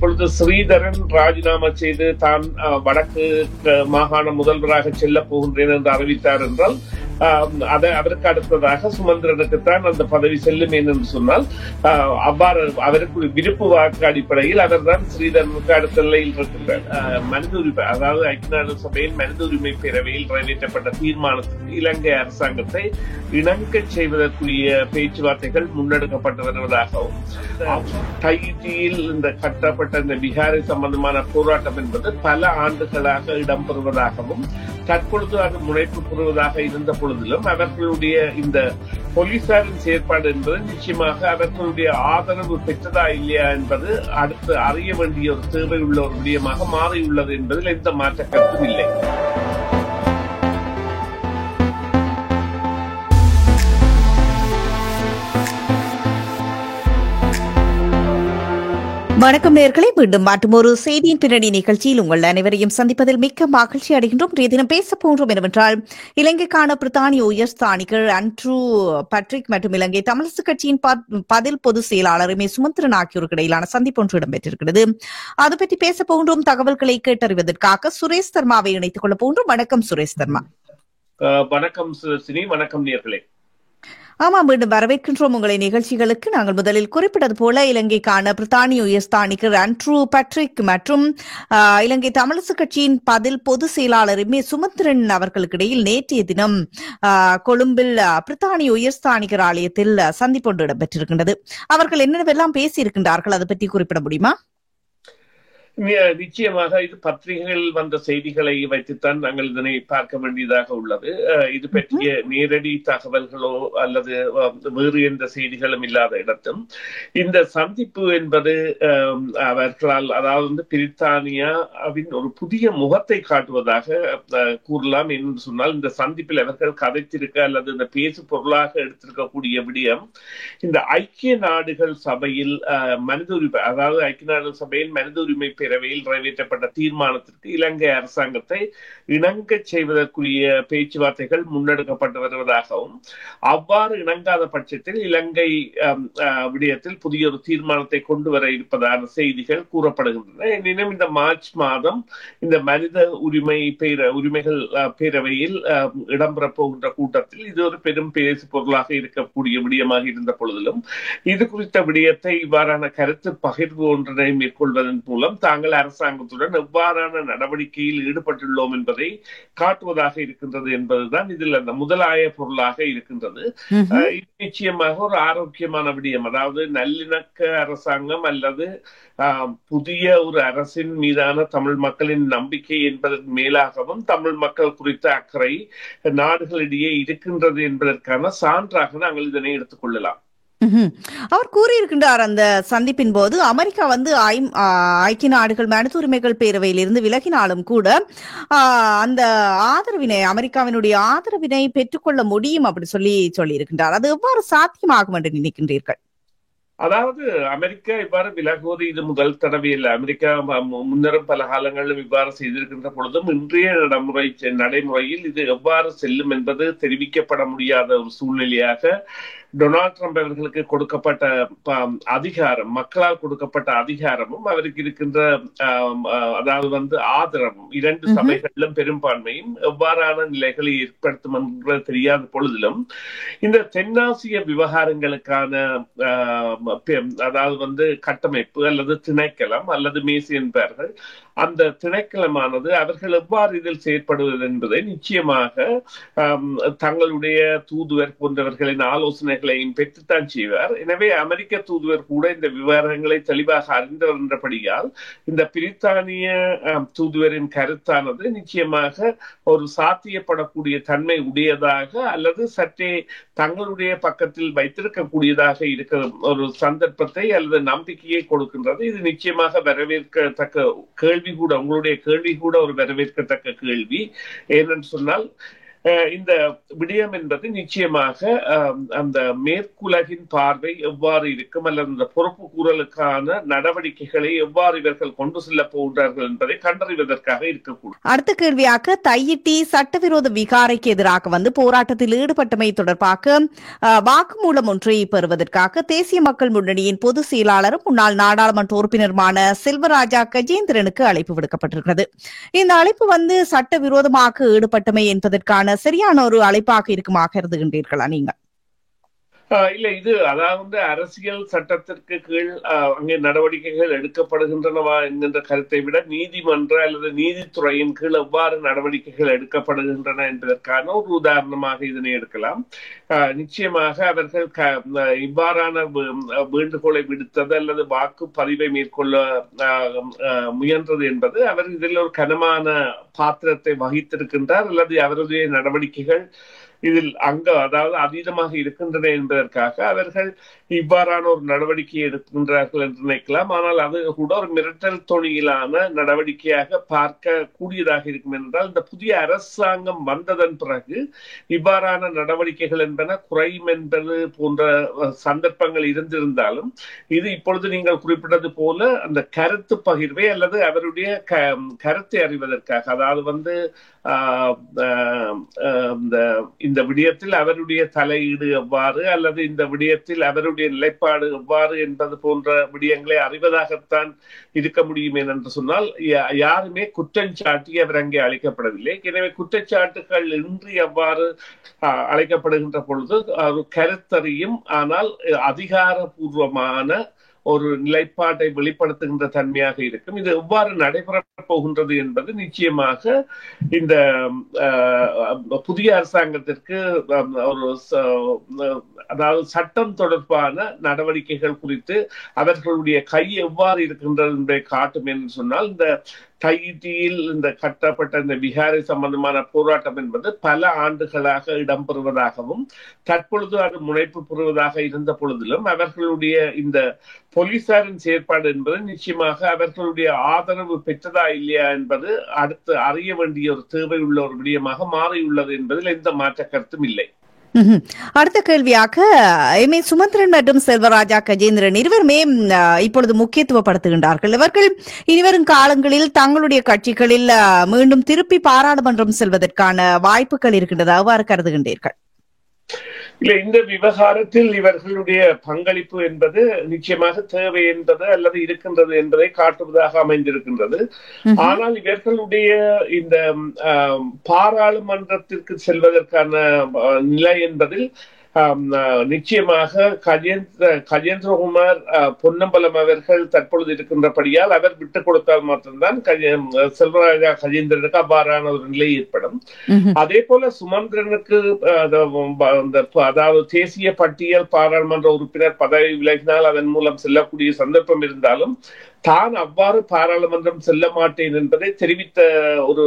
இப்பொழுது ஸ்ரீதரன் ராஜினாமா செய்து தான் வடக்கு மாகாண முதல்வராக செல்ல போகின்றேன் என்று அறிவித்தார் என்றால் அதற்கு அடுத்ததாக சுமந்திரனுக்குத்தான் அந்த பதவி செல்லும் என்று சொன்னால் அவ்வாறு அவருக்கு விருப்பு வாக்கு அடிப்படையில் அவர் தான் ஸ்ரீதரனுக்கு அடுத்த நிலையில் இருக்கின்றார். மனித உரிமை, அதாவது ஐக்கிய நாடுகள் சபையின் மனித உரிமை பேரவையில் நிறைவேற்றப்பட்ட தீர்மானத்திற்கு இலங்கை அரசாங்கத்தை இணங்க செய்வதற்குரிய பேச்சுவார்த்தைகள் முன்னெடுக்கப்பட்டு வருவதாகவும், தையிட்டியில் இந்த கட்டப்பட்ட இந்த பிகாரை சம்பந்தமான போராட்டம் என்பது பல ஆண்டுகளாக இடம்பெறுவதாகவும் தற்பொழுது அது முனைப்பு பெறுவதாக இருந்த பொழுதிலும் அவர்களுடைய இந்த போலீசாரின் செயற்பாடு என்பது நிச்சயமாக அவர்களுடைய ஆதரவு பெற்றதா இல்லையா என்பது அடுத்து அறிய வேண்டிய ஒரு தேவை உள்ள ஒரு விடயமாக மாறியுள்ளது என்பதில் எந்த மாற்ற கருத்தும் இல்லை. வணக்கம் நேயர்களே, மீண்டும் மற்றொரு செய்தியின் பின்னணி நிகழ்ச்சியில் உங்கள் அனைவரையும் சந்திப்பதில் மிக்க மகிழ்ச்சி அடைகின்றோம். இன்றைய தினம் பேச போன்றோம் என்னவென்றால், இலங்கைக்கான பிரித்தானிய உயர்ஸ்தானிகர் ஆண்ட்ரூ பட்ரிக் மற்றும் இலங்கை தமிழரசு கட்சியின் பதில் பொதுச் செயலாளர் சுமந்திரன் ஆகியோருக்கு இடையிலான சந்திப்பு ஒன்று இடம்பெற்றிருக்கிறது. அது பற்றி பேச போன்றோம். தகவல்களை கேட்டறிவதற்காக சுரேஷ் தர்மாவை இணைத்துக் கொள்ள போன்றோம். வணக்கம் சுரேஷ் தர்மா. வணக்கம் சுசினி, வணக்கம் நேயர்களே. ஆமாம், மீண்டும் வரவேற்கின்றோம் உங்களை நிகழ்ச்சிகளுக்கு. நாங்கள் முதலில் குறிப்பிட்டது போல இலங்கைக்கான பிரித்தானிய உயர்ஸ்தானிகர் ஆண்ட்ரூ பட்ரிக் மற்றும் இலங்கை தமிழரசு கட்சியின் பதில் பொதுச் செயலாளர் சுமந்திரன் அவர்களுக்கு இடையில் நேற்றைய தினம் கொழும்பில் பிரித்தானிய உயர்ஸ்தானிகர் ஆலயத்தில் சந்திப்பு ஒன்று இடம்பெற்றிருக்கின்றது. அவர்கள் என்னென்னவெல்லாம் பேசியிருக்கின்றார்கள், அதை பற்றி குறிப்பிட முடியுமா? நிச்சயமாக இது பத்திரிகைகளில் வந்த செய்திகளை வைத்துத்தான் நாங்கள் இதனை பார்க்க வேண்டியதாக உள்ளது. இது பற்றிய நேரடி தகவல்களோ அல்லது வேறு எந்த செய்திகளும் இல்லாத இடத்தும் இந்த சந்திப்பு என்பது அவர்களால், அதாவது பிரித்தானியாவின் ஒரு புதிய முகத்தை காட்டுவதாக கூறலாம். என்று சொன்னால் இந்த சந்திப்பில் அவர்கள் கதைத்திருக்க அல்லது இந்த பேசு பொருளாக எடுத்திருக்கக்கூடிய விடயம் இந்த ஐக்கிய நாடுகள் சபையில் மனித உரிமை, அதாவது ஐக்கிய நாடுகள் சபையின் மனித உரிமை பேரவையில் நிறைவேற்றப்பட்ட தீர்மானத்திற்கு இலங்கை அரசாங்கத்தை இணங்க செய்வதற்குரிய பேச்சுவார்த்தைகள் முன்னெடுக்கப்பட்டு வருவதாகவும், அவ்வாறு இணங்காத பட்சத்தில் இலங்கை விடயத்தில் புதிய ஒரு தீர்மானத்தை கொண்டு வர இருப்பதான செய்திகள் கூறப்படுகின்றன. எனினும் இந்த மார்ச் மாதம் இந்த மனித உரிமைகள் பேரவையில் இடம்பெறப் போகின்ற கூட்டத்தில் இது ஒரு பெரும் பேசு பொருளாக இருக்கக்கூடிய விடயமாக இருந்த பொழுதிலும் இது குறித்த விடயத்தை இவ்வாறான கருத்து பகிர்வு ஒன்றினை மேற்கொள்வதன் மூலம் தாங்கள் அரசாங்கத்துடன் எவ்வாறான நடவடிக்கையில் ஈடுபட்டுள்ளோம் என்பதை காட்டுவதாக இருக்கின்றது என்பதுதான் இதில் அந்த முதலாய பொருளாக இருக்கின்றது. இது நிச்சயமாக ஒரு ஆரோக்கியமான விடயம். அதாவது நல்லிணக்க அரசாங்கம் அல்லது புதிய ஒரு அரசின் மீதான தமிழ் மக்களின் நம்பிக்கை என்பதற்கு மேலாகவும் தமிழ் மக்கள் குறித்த அக்கறை நாடுகளிடையே இருக்கின்றது என்பதற்கான சான்றாக நாங்கள் இதனை எடுத்துக்கொள்ளலாம். அவர் கூறியிருக்கின்றார் அந்த சந்திப்பின் போது, அமெரிக்கா ஐக்கிய நாடுகள் மனித உரிமைகள் பேரவையில் இருந்து விலகினாலும் கூட அந்த ஆதரவினை, அமெரிக்காவினுடைய ஆதரவினை பெற்றுக்கொள்ள முடியும் அப்படி சொல்லியிருக்கின்றார். அது எவ்வாறு சாத்தியமாகும் என்று நினைக்கின்றீர்கள்? அதாவது அமெரிக்கா இவ்வாறு விலகுவது இது முதல் தடவை இல்லை. அமெரிக்கா முன்னரும் பல காலங்களிலும் இவ்வாறு செய்திருக்கின்ற பொழுதும் இன்றைய நடைமுறையில் இது எவ்வாறு செல்லும் என்பது தெரிவிக்கப்பட முடியாத ஒரு சூழ்நிலையாக டொனால்ட் ட்ரம்ப் அவர்களுக்கு கொடுக்கப்பட்ட அதிகாரம், மக்களால் கொடுக்கப்பட்ட அதிகாரமும் அவருக்கு இருக்கின்ற அதாவது ஆதரவும் இரண்டு சபைகளிலும் பெரும்பான்மையும் எவ்வாறான நிலைகளை ஏற்படுத்தும் என்று தெரியாத பொழுதிலும் இந்த தென்னாசிய விவகாரங்களுக்கான அதாவது கட்டமைப்பு அல்லது திணைக்களம் அல்லது மேசி என்பார்கள், அந்த திணைக்களமானது அவர்கள் எவ்வாறு இதில் செயற்படுவது என்பதை நிச்சயமாக தங்களுடைய தூதுவர் போன்றவர்களின் ஆலோசனைகளையும் பெற்றுத்தான் செய்வார். எனவே அமெரிக்க தூதுவர் கூட இந்த விவகாரங்களை தெளிவாக அறிந்தவர் என்றபடியால் இந்த பிரித்தானிய தூதுவரின் கருத்தானது நிச்சயமாக ஒரு சாத்தியப்படக்கூடிய தன்மை உடையதாக அல்லது சற்றே தங்களுடைய பக்கத்தில் வைத்திருக்கக்கூடியதாக இருக்கிற ஒரு சந்தர்ப்பத்தை அல்லது நம்பிக்கையை கொடுக்கின்றது. இது நிச்சயமாக வரவேற்கத்தக்க கேள்வி கூட, உங்களுடைய கேள்வி கூட ஒரு வரவேற்கத்தக்க கேள்வி. ஏனென்று சொன்னால் இந்த விடயம் என்பது நிச்சயமாக அந்த மேற்குலகின் பார்வை எவ்வாறு இருக்கும் அல்லது அந்த பொறுப்பு கூறலுக்கான நடவடிக்கைகளை எவ்வாறு இவர்கள் கொண்டு செல்ல போகிறார்கள் என்பதை கண்டறிவதற்காக இருக்கக்கூடும். அடுத்த கேள்வியாக தையிட்டி சட்டவிரோத விகாரைக்கு எதிராக போராட்டத்தில் ஈடுபட்டமை தொடர்பாக வாக்குமூலம் ஒன்றை பெறுவதற்காக தேசிய மக்கள் முன்னணியின் பொதுச் செயலாளரும் முன்னாள் நாடாளுமன்ற உறுப்பினருமான செல்வராஜா கஜேந்திரனுக்கு அழைப்பு விடுக்கப்பட்டிருக்கிறது. இந்த அழைப்பு சட்டவிரோதமாக ஈடுபட்டமை என்பதற்கான சரியான ஒரு அழைப்பாக இருக்குமாக கருதுகின்றீர்களா நீங்க? இல்ல, இது அதாவது அரசியல் சட்டத்திற்கு கீழ் அங்கே நடவடிக்கைகள் எடுக்கப்படுகின்றனவா என்கின்ற கருத்தை விட நீதிமன்ற அல்லது நீதித்துறையின் கீழ் எவ்வாறு நடவடிக்கைகள் எடுக்கப்படுகின்றன என்பதற்கான ஒரு உதாரணமாக இதனை எடுக்கலாம். நிச்சயமாக அவர்கள் இவ்வாறான வேண்டுகோளை விடுத்தது அல்லது வாக்குப்பதிவை மேற்கொள்ள முயன்றது என்பது அவர் இதில் ஒரு கனமான பாத்திரத்தை வகித்திருக்கின்றார் அல்லது அவருடைய நடவடிக்கைகள் இதில் அதாவது அதீதமாக இருக்கின்றன என்பதற்காக அவர்கள் இவ்வாறான ஒரு நடவடிக்கையை எடுக்கின்றார்கள் என்று நினைக்கலாம். ஆனால் அது கூட ஒரு மிரட்டல் தொனியிலான நடவடிக்கையாக பார்க்க கூடியதாக இருக்கும் என்றால் இந்த புதிய அரசாங்கம் வந்ததன் பிறகு இவ்வாறான நடவடிக்கைகள் என்பன குறையும் என்பது போன்ற சந்தர்ப்பங்கள் இருந்திருந்தாலும் இது இப்பொழுது நீங்கள் குறிப்பிட்டது போல அந்த கருத்து பகிர்வை அல்லது அவருடைய கருத்தை அறிவதற்காக அதாவது இந்த விடயத்தில் அவருடைய தலையீடு எவ்வாறு அல்லது இந்த விடயத்தில் அவருடைய நிலைப்பாடு எவ்வாறு என்பது போன்ற விடயங்களை அறிவதாகத்தான் இருக்க முடியும் என்று சொன்னால் யாருமே குற்றச்சாட்டி அவர் அங்கே அழைக்கப்படவில்லை. எனவே குற்றச்சாட்டுகள் இன்றி எவ்வாறு அழைக்கப்படுகின்ற பொழுது கருத்தறியும் ஆனால் அதிகாரபூர்வமான ஒரு நிலைப்பாட்டை வெளிப்படுத்துகின்ற தன்மையாக இருக்கும். இது எவ்வாறு நடைபெற போகின்றது என்பது நிச்சயமாக இந்த புதிய அரசாங்கத்திற்கு ஒரு அதாவது சட்டம் தொடர்பான நடவடிக்கைகள் குறித்து அவர்களுடைய கை எவ்வாறு இருக்கின்றது என்பதை காட்டும் என்று சொன்னால் இந்த தையிட்டியில் இந்த கட்டப்பட்ட இந்த விகாரை சம்பந்தமான போராட்டம் என்பது பல ஆண்டுகளாக இடம்பெறுவதாகவும் தற்பொழுது அது முனைப்பு பெறுவதாக இருந்த பொழுதிலும் அவர்களுடைய இந்த போலீசாரின் செயற்பாடு என்பது நிச்சயமாக அவர்களுடைய ஆதரவு பெற்றதா இல்லையா என்பது அடுத்து அறிய வேண்டிய ஒரு தேவை உள்ள ஒரு விடயமாக மாறியுள்ளது என்பதில் எந்த மாற்ற கருத்தும் இல்லை. அடுத்த கேள்வியாக எம் ஏ சுமந்திரன் மற்றும் செல்வராஜா கஜேந்திரன் இருவருமே இப்பொழுது முக்கியத்துவப்படுத்துகின்றார்கள். இவர்கள் இனிவரும் காலங்களில் தங்களுடைய கட்சிகளில் மீண்டும் திருப்பி பாராளுமன்றம் செல்வதற்கான வாய்ப்புகள் இருக்கின்றது, அவ்வாறு கருதுகின்றீர்கள்? இல்ல, இந்த விவகாரத்தில் இவர்களுடைய பங்களிப்பு என்பது நிச்சயமாக தேவை என்பது அல்லது இருக்கின்றது என்பதை காட்டுவதாக அமைந்திருக்கின்றது. ஆனால் இவர்களுடைய இந்த பாராளுமன்றத்திற்கு செல்வதற்கான நிலை என்பதில் நிச்சயமாக கஜேந்திரகுமார் பொன்னம்பலம் அவர்கள் தற்பொழுது இருக்கின்றபடியால் அவர் விட்டுக் கொடுத்தால் மட்டும்தான் செல்வராஜா கஜேந்திரனுக்கு அவ்வாறான ஒரு நிலை ஏற்படும். அதே போல சுமந்திரனுக்கு அதாவது தேசிய பட்டியல் பாராளுமன்ற உறுப்பினர் பதவி விலகினால் அதன் மூலம் செல்லக்கூடிய சந்தர்ப்பம் இருந்தாலும் தான் அவ்வாறு பாராளுமன்றம் செல்ல மாட்டேன் என்பதை தெரிவித்த ஒரு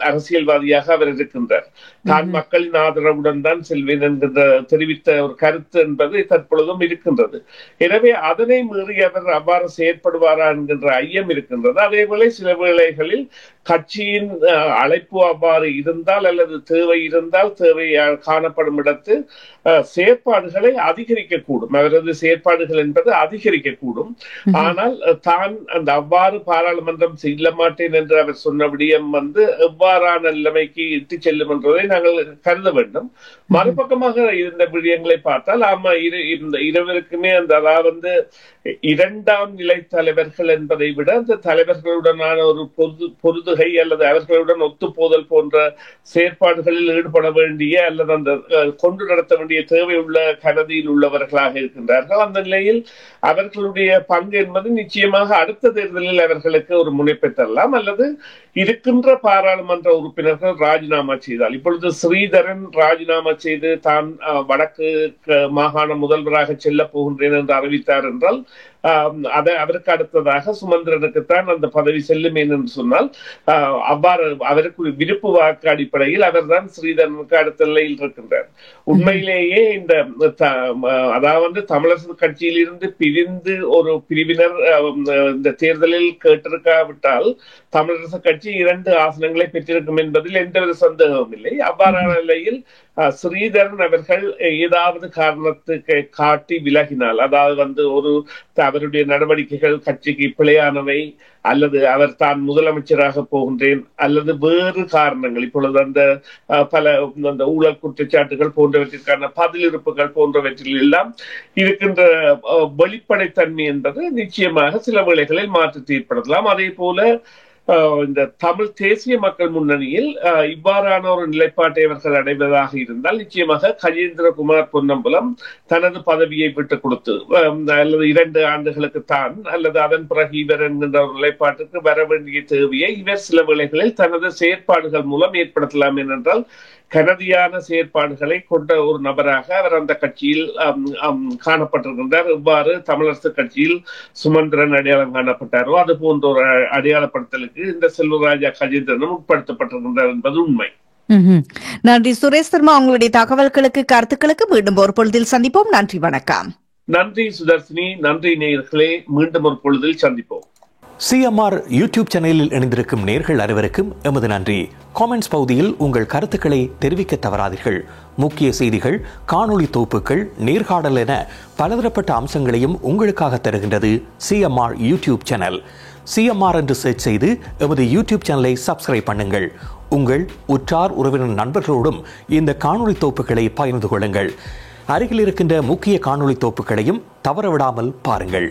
அரசியல்வாதியாக அவர் இருக்கின்றார். தான் மக்களின் ஆதரவுடன் தான் செல்வேன் என்கின்ற தெரிவித்த ஒரு கருத்து என்பது தற்பொழுதும் இருக்கின்றது. எனவே அதனை மீறி அவர் அவ்வாறு செயற்படுவாரா என்கின்ற ஐயம் இருக்கின்றது. அதேபோல சில வேளைகளில் கட்சியின் அழைப்பு அவ்வாறு இருந்தால் அல்லது தேவை இருந்தால் தேவை காணப்படும் இடத்து செயற்பாடுகளை அதிகரிக்கக்கூடும். அவரது செயற்பாடுகள் என்பது அதிகரிக்கக்கூடும். ஆனால் தான் அந்த அவ்வாறு பாராளுமன்றம் செல்ல மாட்டேன் என்று அவர் சொன்ன விடயம் எவ்வாறான நிலைமைக்கு இட்டு செல்லும் என்பதை நாங்கள் கருத வேண்டும். மறுபக்கமாக இருந்த விடயங்களை பார்த்தால் ஆமா இந்த இருவருக்குமே அந்த அதாவது இரண்டாம் நிலை தலைவர்கள் என்பதை விட அந்த தலைவர்களுடனான ஒரு பொருதுகை அல்லது அவர்களுடன் ஒத்துப்போதல் போன்ற செயற்பாடுகளில் ஈடுபட வேண்டிய அல்லது அந்த கொண்டு நடத்த வேண்டிய தேவை உள்ள கருதியில் உள்ளவர்களாக இருக்கின்றார்கள். அந்த நிலையில் அவர்களுடைய பங்கு என்பது நிச்சயமாக அடுத்த தேர்தலில் அவர்களுக்கு ஒரு முனைப்பை தரலாம் அல்லது இருக்கின்ற பாராளுமன்ற உறுப்பினர்கள் ராஜினாமா செய்தால். இப்பொழுது ஸ்ரீதரன் ராஜினாமா செய்து தான் வடக்கு மாகாண முதல்வராக செல்ல போகின்றேன் என்று அறிவித்தார் என்றால் அவருக்கு அடுத்ததாக சுமந்திரனுக்குத்தான் அந்த பதவி செல்லும் என்று சொன்னால் அவ்வாறு அவருக்கு விருப்பு வாக்கு அடிப்படையில் அவர் தான் ஸ்ரீதரனுக்கு அடுத்த நிலையில் இருக்கின்றார். உண்மையிலேயே இந்த அதாவது தமிழரசு கட்சியில் இருந்து பிரிந்து ஒரு பிரிவினர் இந்த தேர்தலில் கேட்டிருக்காவிட்டால் தமிழரசு கட்சி 2 ஆசனங்களை பெற்றிருக்கும் என்பதில் எந்தவித சந்தேகமும் இல்லை. அவ்வாறான நிலையில் ஸ்ரீதரன் அவர்கள் ஏதாவது காரணத்துக்கு காட்டி விலகினால், அதாவது அவருடைய நடவடிக்கைகள் கட்சிக்கு பிழையானவை, அல்லது அவர் தான் முதலமைச்சராக போகின்றேன், அல்லது வேறு காரணங்கள், இப்பொழுது அந்த ஊழல் குற்றச்சாட்டுகள் போன்றவற்றிற்கான பதிலிருப்புகள் போன்றவற்றில் எல்லாம் இருக்கின்ற வெளிப்படைத்தன்மை என்பது நிச்சயமாக சில வேளைகளில் மாற்றத்தை ஏற்படுத்தலாம். அதே போல இந்த தமிழ் தேசிய மக்கள் முன்னணியில் இவ்வாறான ஒரு நிலைப்பாட்டை அவர்கள் அடைவதாக இருந்தால் நிச்சயமாக கஜேந்திரகுமார் பொன்னம்பலம் தனது பதவியை விட்டுக் கொடுத்து அல்லது 2 ஆண்டுகளுக்கு தான் அல்லது அதன் பிறகு இவர் என்கின்ற ஒரு நிலைப்பாட்டுக்கு வர வேண்டிய தேவையை இவர் சில வேளைகளில் தனது செயற்பாடுகள் மூலம் ஏற்படுத்தலாம். ஏனென்றால் கனதியான செயற்பாடுகளை கொண்ட ஒரு நபராக அவர் அந்த கட்சியில் காணப்பட்டிருக்கின்றார். இவ்வாறு தமிழரசு கட்சியில் சுமந்திரன் அடையாளம் காணப்பட்டாரோ அது போன்ற ஒரு அடையாளப்படுத்தலுக்கு இந்த செல்வராஜா கஜேந்திரனும் உட்படுத்தப்பட்டிருக்கின்றார் என்பது உண்மை. நன்றி சுரேஷ் சர்மா, உங்களுடைய தகவல்களுக்கு கருத்துக்களுக்கு மீண்டும் ஒரு பொழுதில் சந்திப்போம். நன்றி, வணக்கம். நன்றி சுதர்சினி, நன்றி நேயர்களே, மீண்டும் ஒரு பொழுதில் சந்திப்போம். சிஎம்ஆர் யூடியூப் சேனலில் இணைந்திருக்கும் நேயர்கள் அனைவருக்கும் எமது நன்றி. காமெண்ட்ஸ் பகுதியில் உங்கள் கருத்துக்களை தெரிவிக்க தவறாதீர்கள். முக்கிய செய்திகள், காணொளி தொகுப்புகள், நேர்காணல் என பலதரப்பட்ட அம்சங்களையும் உங்களுக்காக தருகின்றது சிஎம்ஆர் யூடியூப் சேனல். சிஎம்ஆர் என்று சர்ச் செய்து எமது யூடியூப் சேனலை சப்ஸ்கிரைப் பண்ணுங்கள். உங்கள் உற்றார் உறவினர் நண்பர்களோடும் இந்த காணொளி தொகுப்புகளை பகிர்ந்து கொள்ளுங்கள். அருகில் இருக்கின்ற முக்கிய காணொளி தொகுப்புகளையும் தவறவிடாமல் பாருங்கள்.